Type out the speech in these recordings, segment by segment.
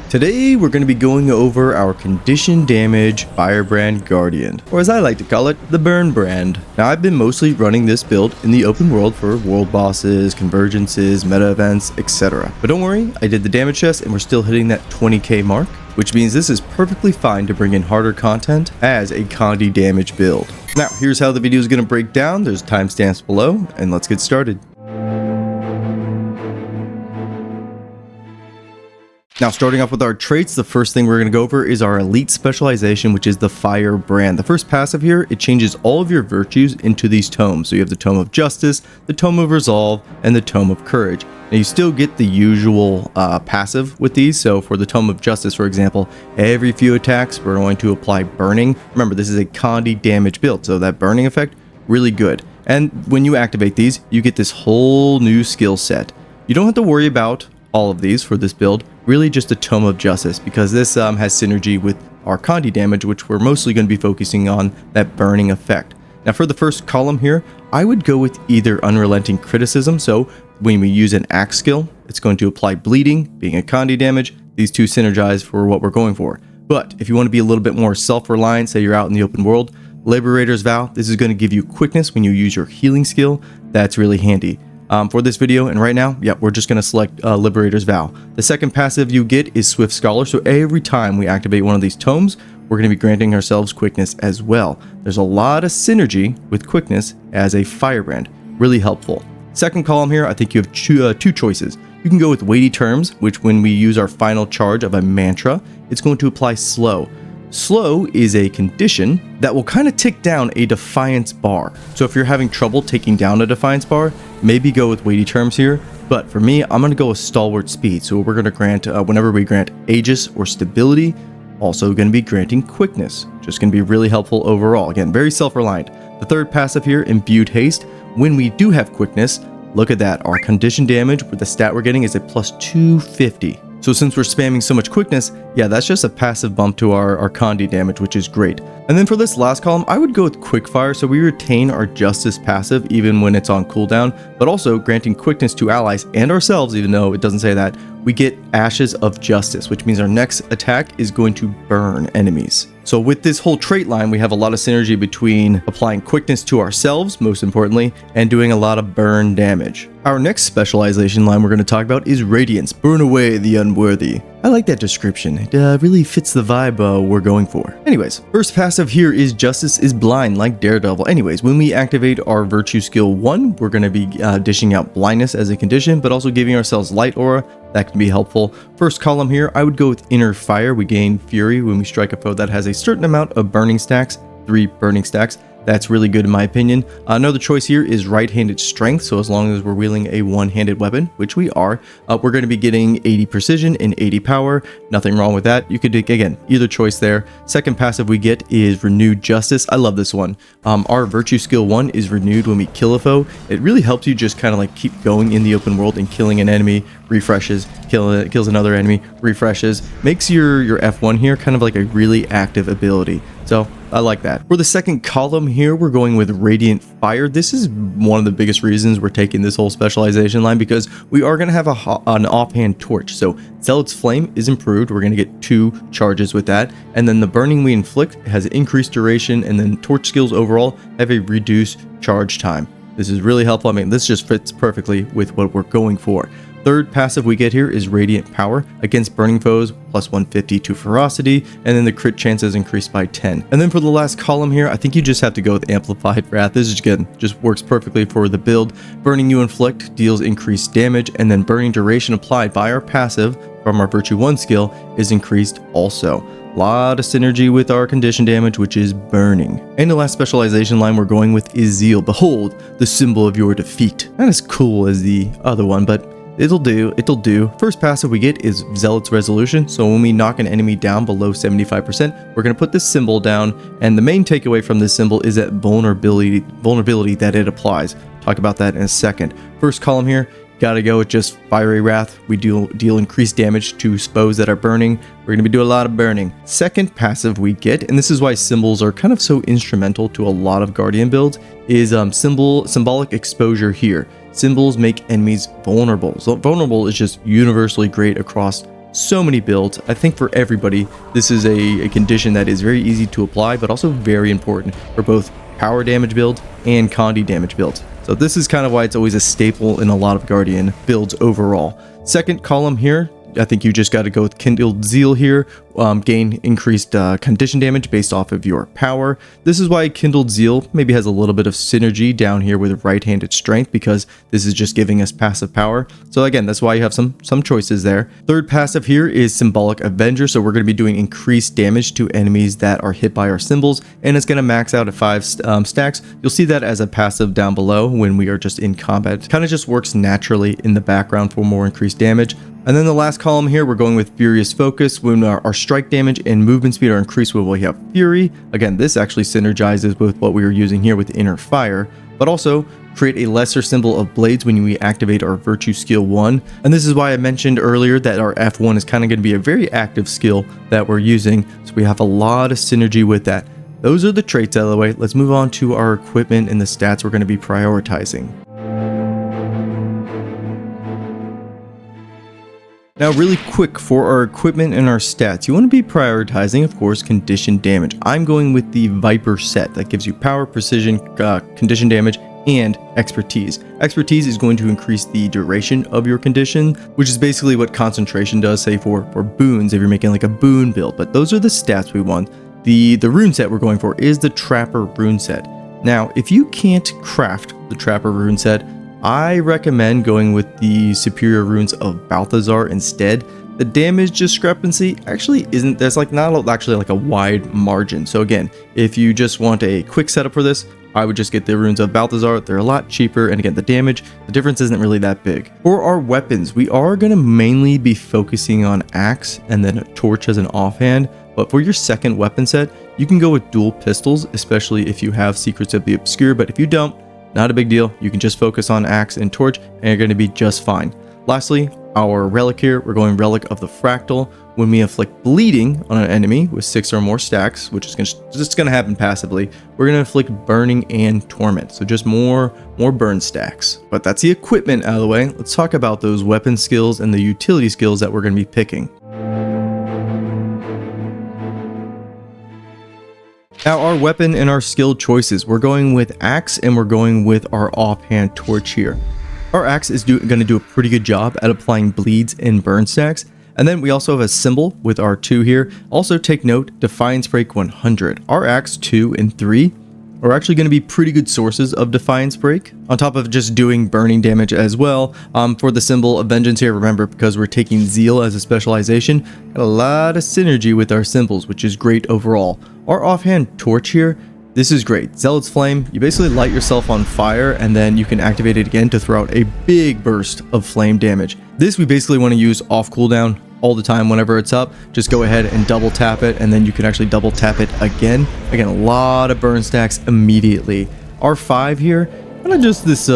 Today we're going to be going over our condition damage Firebrand Guardian, or as I like to call it, the Burn Brand. Now I've been mostly running this build in the open world for world bosses, convergences, meta events, etc. But don't worry, I did the damage test and we're still hitting that 20k mark, which means this is perfectly fine to bring in harder content as a Condi damage build. Now here's how the video is going to break down. There's timestamps below, and let's get started. Now, starting off with our traits, the first thing we're going to go over is our elite specialization, which is the Firebrand. The first passive here, it changes all of your virtues into these tomes. So you have the Tome of Justice, the Tome of Resolve, and the Tome of Courage. Now, you still get the usual passive with these. So for the Tome of Justice, for example, every few attacks, we're going to apply Burning. Remember, this is a Condi damage build, so that Burning effect, really good. And when you activate these, you get this whole new skill set. You don't have to worry about all of these for this build, really just a Tome of Justice, because this has synergy with our Condi damage, which we're mostly going to be focusing on that burning effect. Now for the first column here, I would go with either Unrelenting Criticism, so when we use an axe skill, it's going to apply bleeding, being a Condi damage. These two synergize for what we're going for. But if you want to be a little bit more self-reliant, say you're out in the open world, Liberator's Vow, this is going to give you quickness when you use your healing skill. That's really handy. For this video, and right now, we're just going to select Liberator's Vow. The second passive you get is Swift Scholar, so every time we activate one of these tomes, we're going to be granting ourselves quickness as well. There's a lot of synergy with quickness as a Firebrand, really helpful. Second column here, I think you have two choices. You can go with Weighty Terms, which when we use our final charge of a mantra, it's going to apply Slow. Slow is a condition that will kind of tick down a Defiance bar. So if you're having trouble taking down a Defiance bar, maybe go with Weighty Terms here. But for me, I'm going to go with Stalwart Speed. So we're going to grant, whenever we grant Aegis or Stability, also going to be granting Quickness. Just going to be really helpful overall. Again, very self-reliant. The third passive here, Imbued Haste. When we do have Quickness, look at that. Our condition damage with the stat we're getting is a plus 250. So since we're spamming so much quickness, that's just a passive bump to our Condi damage, which is great. And then for this last column, I would go with Quickfire, so we retain our Justice passive even when it's on cooldown, but also granting quickness to allies and ourselves, even though it doesn't say that, we get Ashes of Justice, which means our next attack is going to burn enemies. So with this whole trait line, we have a lot of synergy between applying quickness to ourselves, most importantly, and doing a lot of burn damage. Our next specialization line we're going to talk about is Radiance, Burn Away the Unworthy. I like that description. It really fits the vibe we're going for. Anyways, first passive here is Justice is Blind, like Daredevil. Anyways, when we activate our Virtue Skill 1, we're going to be dishing out Blindness as a condition, but also giving ourselves Light Aura. That can be helpful. First column here, I would go with Inner Fire. We gain Fury when we strike a foe that has a certain amount of burning stacks, 3 burning stacks. That's really good in my opinion. Another choice here is Right-Handed Strength, so as long as we're wielding a one-handed weapon, which we are, we're going to be getting 80 precision and 80 power. Nothing wrong with that. You could do, again, either choice there. Second passive we get is Renewed Justice. I love this one. Our Virtue Skill 1 is renewed when we kill a foe. It really helps you just kind of like keep going in the open world and killing an enemy, refreshes, kills another enemy, refreshes. Makes your F1 here kind of like a really active ability. So I like that. For the second column here, we're going with Radiant Fire. This is one of the biggest reasons we're taking this whole specialization line, because we are going to have an offhand torch. So Zealot's Flame is improved. We're going to get 2 charges with that. And then the burning we inflict has increased duration, and then torch skills overall have a reduced charge time. This is really helpful. I mean, this just fits perfectly with what we're going for. Third passive we get here is Radiant Power. Against burning foes, plus 150 to ferocity, and then the crit chances increased by 10. And then for the last column here, I think you just have to go with Amplified Wrath. This is again, just works perfectly for the build. Burning you inflict deals increased damage, and then burning duration applied by our passive from our Virtue 1 skill is increased also. A lot of synergy with our condition damage, which is burning. And the last specialization line we're going with is Zeal. Behold, the symbol of your defeat. Not as cool as the other one, but it'll do. First passive we get is Zealot's Resolution. So when we knock an enemy down below 75%, we're going to put this symbol down. And the main takeaway from this symbol is that vulnerability that it applies. Talk about that in a second. First column here, gotta go with just Fiery Wrath. We deal increased damage to foes that are burning. We're going to be doing a lot of burning. Second passive we get, and this is why symbols are kind of so instrumental to a lot of Guardian builds, is symbolic exposure here. Symbols make enemies vulnerable. So vulnerable is just universally great across so many builds. I think for everybody, this is a condition that is very easy to apply, but also very important for both power damage builds and condi damage builds. So this is kind of why it's always a staple in a lot of Guardian builds overall. Second column here, I think you just got to go with Kindled Zeal here. Gain increased condition damage based off of your power. This is why Kindled Zeal maybe has a little bit of synergy down here with right-handed strength, because this is just giving us passive power. So again, that's why you have some choices there. Third passive here is Symbolic Avenger. So we're going to be doing increased damage to enemies that are hit by our symbols, and it's going to max out at 5 stacks. You'll see that as a passive down below when we are just in combat. It kind of just works naturally in the background for more increased damage. And then the last column here, we're going with Furious Focus. When our strike damage and movement speed are increased when we have Fury. Again, this actually synergizes with what we were using here with Inner Fire, but also create a lesser symbol of blades when we activate our Virtue Skill 1. And this is why I mentioned earlier that our F1 is kind of going to be a very active skill that we're using. So we have a lot of synergy with that. Those are the traits out of the way. Let's move on to our equipment and the stats we're going to be prioritizing. Now really quick for our equipment and our stats, you want to be prioritizing, of course, condition damage. I'm going with the Viper set that gives you power, precision, condition damage, and expertise. Expertise is going to increase the duration of your condition, which is basically what concentration does, say for boons if you're making like a boon build. But those are the stats we want. The rune set we're going for is the Trapper rune set. Now, if you can't craft the Trapper rune set, I recommend going with the superior runes of Balthazar instead. The damage discrepancy actually isn't, there's like not actually like a wide margin. So again, if you just want a quick setup for this, I would just get the runes of Balthazar. They're a lot cheaper, and again, the difference isn't really that big. For our weapons, we are going to mainly be focusing on axe and then a torch as an offhand. But for your second weapon set, you can go with dual pistols, especially if you have Secrets of the Obscure. But if you don't, not a big deal. You can just focus on axe and torch and you're going to be just fine. Lastly, our relic here, we're going Relic of the Fractal. When we inflict bleeding on an enemy with 6 or more stacks, which is just going to happen passively, we're going to inflict burning and torment. So just more burn stacks. But that's the equipment out of the way. Let's talk about those weapon skills and the utility skills that we're going to be picking. Now our weapon and our skill choices, we're going with axe and we're going with our offhand torch here. Our axe is going to do a pretty good job at applying bleeds and burn stacks. And then we also have a symbol with our 2 here. Also take note, Defiance Break 100. Our axe 2 and 3 are actually going to be pretty good sources of Defiance Break, on top of just doing burning damage as well. For the symbol of Vengeance here, remember, because we're taking Zeal as a specialization, got a lot of synergy with our symbols, which is great overall. Our offhand torch here, this is great. Zealot's Flame, you basically light yourself on fire and then you can activate it again to throw out a big burst of flame damage. This we basically want to use off cooldown all the time. Whenever it's up, just go ahead and double tap it, and then you can actually double tap it again. Again, a lot of burn stacks immediately. Our 5 here, kind of just this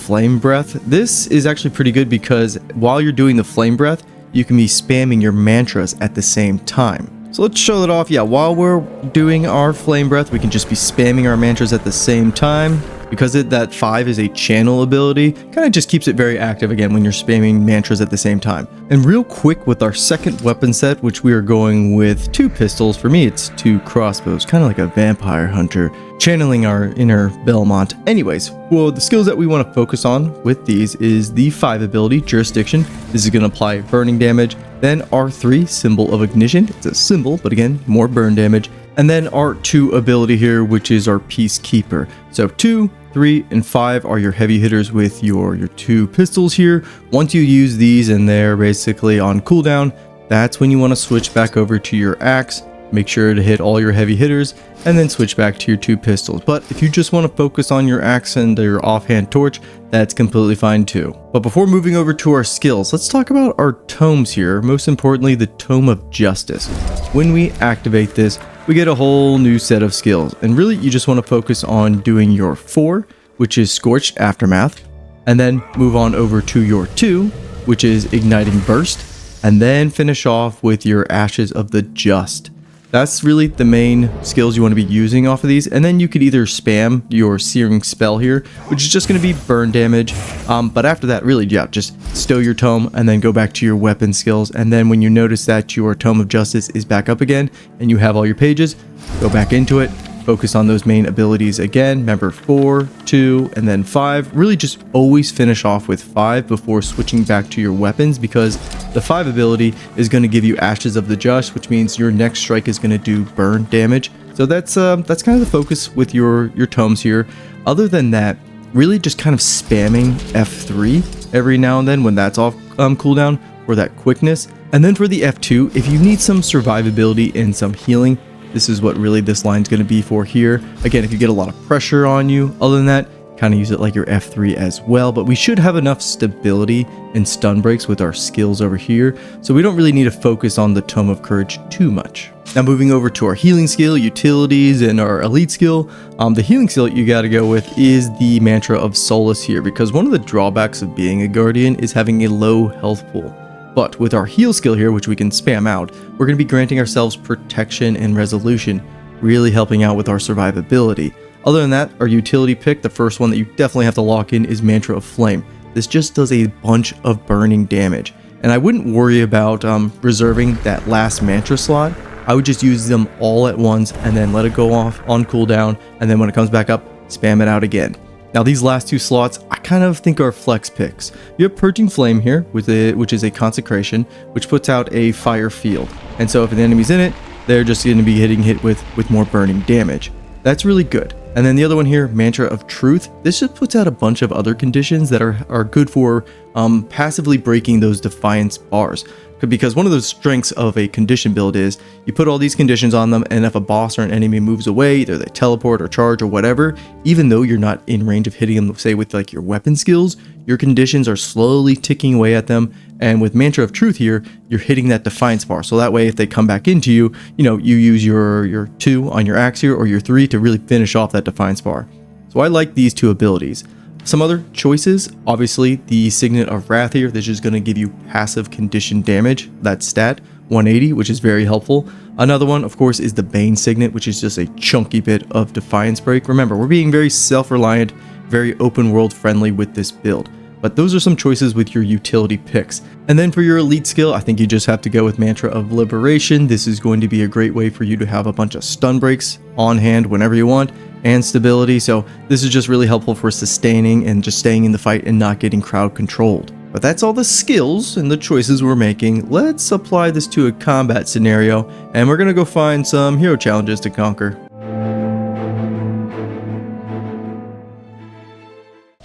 flame breath. This is actually pretty good because while you're doing the flame breath, you can be spamming your mantras at the same time. So let's show that off. Yeah, while we're doing our flame breath, we can just be spamming our mantras at the same time. Because that 5 is a channel ability, kind of just keeps it very active again when you're spamming mantras at the same time. And real quick with our second weapon set, which we are going with 2 pistols. For me, it's 2 crossbows, kind of like a vampire hunter, channeling our inner Belmont. Anyways, well, the skills that we want to focus on with these is the 5 ability, Jurisdiction. This is going to apply burning damage. Then R3, Symbol of Ignition. It's a symbol, but again, more burn damage. And then our 2 ability here, which is our Peacekeeper. So 2, 3, and 5 are your heavy hitters with your 2 pistols here. Once you use these and they're basically on cooldown, that's when you want to switch back over to your axe. Make sure to hit all your heavy hitters and then switch back to your 2 pistols. But if you just want to focus on your axe and your offhand torch, that's completely fine too. But before moving over to our skills, let's talk about our tomes here. Most importantly, the Tome of Justice. When we activate this, we get a whole new set of skills. And really, you just want to focus on doing your 4, which is Scorched Aftermath. And then move on over to your 2, which is Igniting Burst. And then finish off with your Ashes of the Just. That's really the main skills you want to be using off of these. And then you could either spam your searing spell here, which is just going to be burn damage. But after that, really, yeah, just stow your tome and then go back to your weapon skills. And then when you notice that your Tome of Justice is back up again and you have all your pages, go back into it. Focus on those main abilities again. Remember 4, 2, and then 5. Really just always finish off with 5 before switching back to your weapons, because the 5 ability is going to give you Ashes of the Just, which means your next strike is going to do burn damage. So that's kind of the focus with your tomes here. Other than that, really just kind of spamming F3 every now and then when that's off cooldown for that quickness. And then for the F2, if you need some survivability and some healing, this is what really this line's going to be for here. Again, if you get a lot of pressure on you, other than that, kind of use it like your F3 as well. But we should have enough stability and stun breaks with our skills over here, so we don't really need to focus on the Tome of Courage too much. Now moving over to our healing skill, utilities, and our elite skill. The healing skill you got to go with is the Mantra of Solace here, because one of the drawbacks of being a Guardian is having a low health pool. But with our heal skill here, which we can spam out, we're going to be granting ourselves protection and resolution, really helping out with our survivability. Other than that, our utility pick, the first one that you definitely have to lock in, is Mantra of Flame. This just does a bunch of burning damage, and I wouldn't worry about reserving that last mantra slot. I would just use them all at once and then let it go off on cooldown, and then when it comes back up, spam it out again. Now these last 2 slots I kind of think are flex picks. You have Purging Flame here, which is a consecration, which puts out a fire field. And so if an enemy's in it, they're just going to be getting hit with more burning damage. That's really good. And then the other one here, Mantra of Truth. This just puts out a bunch of other conditions that are good for passively breaking those Defiance bars. Because one of the strengths of a condition build is you put all these conditions on them, and if a boss or an enemy moves away, either they teleport or charge or whatever, even though you're not in range of hitting them, say with like your weapon skills, your conditions are slowly ticking away at them. And with Mantra of Truth here, you're hitting that Defiance bar. So that way, if they come back into you, you use your 2 on your axe here or your 3 to really finish off that Defiance bar. So I like these 2 abilities. Some other choices, obviously the Signet of Wrath here. This is going to give you passive condition damage, that stat, 180, which is very helpful. Another one, of course, is the Bane Signet, which is just a chunky bit of Defiance break. Remember, we're being very self-reliant, very open world friendly with this build. But those are some choices with your utility picks. And then for your elite skill, I think you just have to go with Mantra of Liberation. This is going to be a great way for you to have a bunch of stun breaks on hand whenever you want, and stability. So this is just really helpful for sustaining and just staying in the fight and not getting crowd controlled. But that's all the skills and the choices we're making. Let's apply this to a combat scenario, and we're gonna go find some hero challenges to conquer.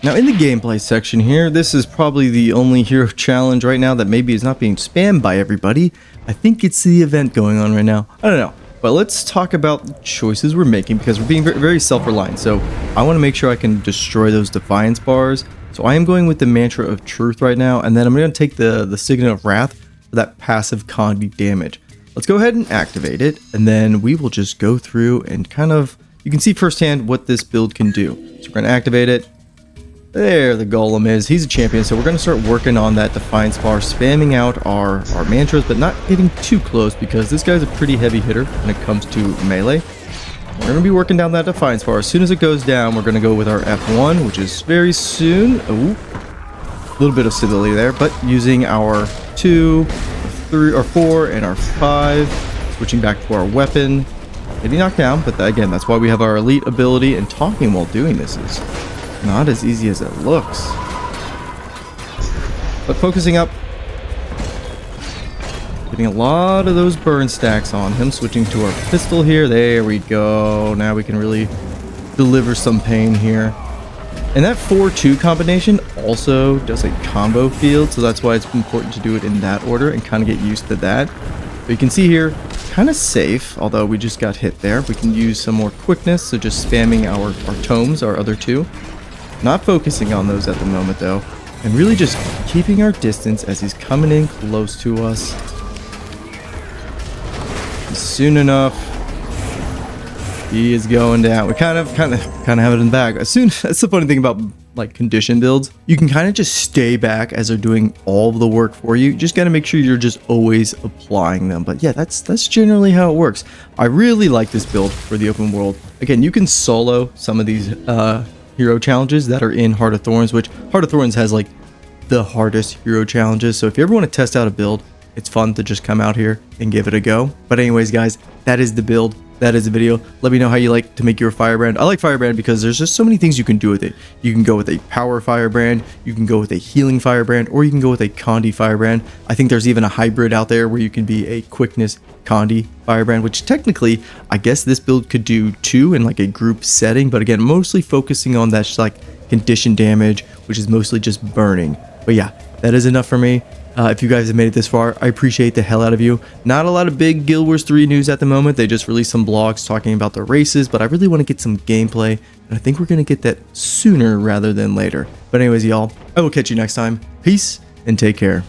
Now in the gameplay section here, this is probably the only hero challenge right now that maybe is not being spammed by everybody. I think it's the event going on right now. I don't know. But let's talk about the choices we're making, because we're being very, very self-reliant. So I want to make sure I can destroy those Defiance bars. So I am going with the Mantra of Truth right now, and then I'm going to take the Signet of Wrath for that passive Condi damage. Let's go ahead and activate it, and then we will just go through and kind of, you can see firsthand what this build can do. So we're going to activate it. There the Golem is. He's a champion, so we're going to start working on that Defiance bar, spamming out our mantras, but not getting too close, because this guy's a pretty heavy hitter when it comes to melee. We're going to be working down that Defiance bar. As soon as it goes down, we're going to go with our F1, which is very soon. Ooh, a little bit of stability there, but using our 2, 3, or 4, and our 5, switching back to our weapon. Getting knocked down, but again, that's why we have our elite ability, and talking while doing this is not as easy as it looks. But focusing up, getting a lot of those burn stacks on him, switching to our pistol here. There we go. Now we can really deliver some pain here. And that 4-2 combination also does a combo field, so that's why it's important to do it in that order and kind of get used to that. But you can see here, kind of safe, although we just got hit there. We can use some more quickness, so just spamming our tomes, our other 2. Not focusing on those at the moment though, and really just keeping our distance as he's coming in close to us. Soon enough, he is going down. We kind of have it in the bag. That's the funny thing about like condition builds, you can kind of just stay back as they're doing all of the work for you. You just got to make sure you're just always applying them. But yeah, that's generally how it works. I really like this build for the open world. Again, you can solo some of these hero challenges that are in Heart of Thorns, which Heart of Thorns has like the hardest hero challenges. So if you ever want to test out a build, it's fun to just come out here and give it a go. But anyways, guys, that is the build. That is the video. Let me know how you like to make your Firebrand. I like Firebrand because there's just so many things you can do with it. You can go with a power Firebrand, you can go with a healing Firebrand, or you can go with a Condi Firebrand. I think there's even a hybrid out there where you can be a quickness Condi Firebrand, which technically, I guess this build could do too in like a group setting. But again, mostly focusing on that like condition damage, which is mostly just burning. But yeah, that is enough for me. If you guys have made it this far, I appreciate the hell out of you. Not a lot of big Guild Wars 3 news at the moment. They just released some blogs talking about the races, but I really want to get some gameplay, and I think we're going to get that sooner rather than later. But anyways, y'all, I will catch you next time. Peace, and take care.